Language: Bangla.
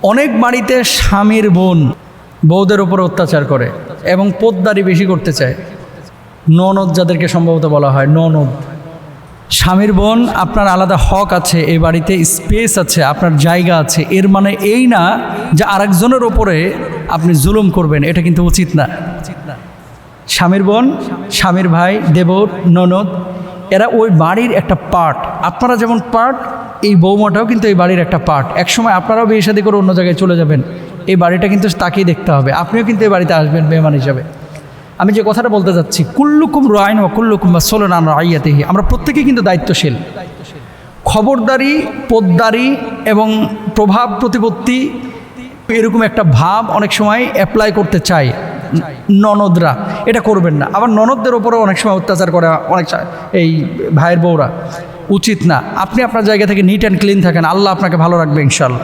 অনেক বাড়িতে স্বামীর বোন বউদের উপর অত্যাচার করে এবং পোদ্দারি বেশি করতে চায়। ননদ যাদেরকে সম্ভবত বলা হয় ননদ। স্বামীর বোন, আপনার আলাদা হক আছে, এই বাড়িতে স্পেস আছে, আপনার জায়গা আছে, এর মানে এই না যে আরেকজনের ওপরে আপনি জুলুম করবেন, এটা কিন্তু উচিত না। স্বামীর বোন, স্বামীর ভাই, দেবর, ননদ, এরা ওই বাড়ির একটা পার্ট। আপনারা যেমন পার্ট, এই বৌমাটাও কিন্তু এই বাড়ির একটা পার্ট। একসময় আপনারাও বিয়ে শাদী করে অন্য জায়গায় চলে যাবেন, এই বাড়িটা কিন্তু তাকেই দেখতে হবে। আপনিও কিন্তু এই বাড়িতে আসবেন মেহমান হিসাবে। আমি যে কথাটা বলতে যাচ্ছি, কুল্লুকুম রাইন ওয়া কুল্লুকুম মাসউলুন আন রাইয়াতিহি, আমরা প্রত্যেকেই কিন্তু দায়িত্বশীল। খবরদারি, পোদ্দারি এবং প্রভাব প্রতিপত্তি এরকম একটা ভাব অনেক সময় অ্যাপ্লাই করতে চায় ননদরা, এটা করবেন না। আবার ননদদের ওপরেও অনেক সময় অত্যাচার করে অনেক এই ভাইয়ের বউরা, উচিত না। আপনি আপনার জায়গা থেকে নিট অ্যান্ড ক্লিন থাকেন, আল্লাহ আপনাকে ভালো রাখবে ইনশাআল্লাহ।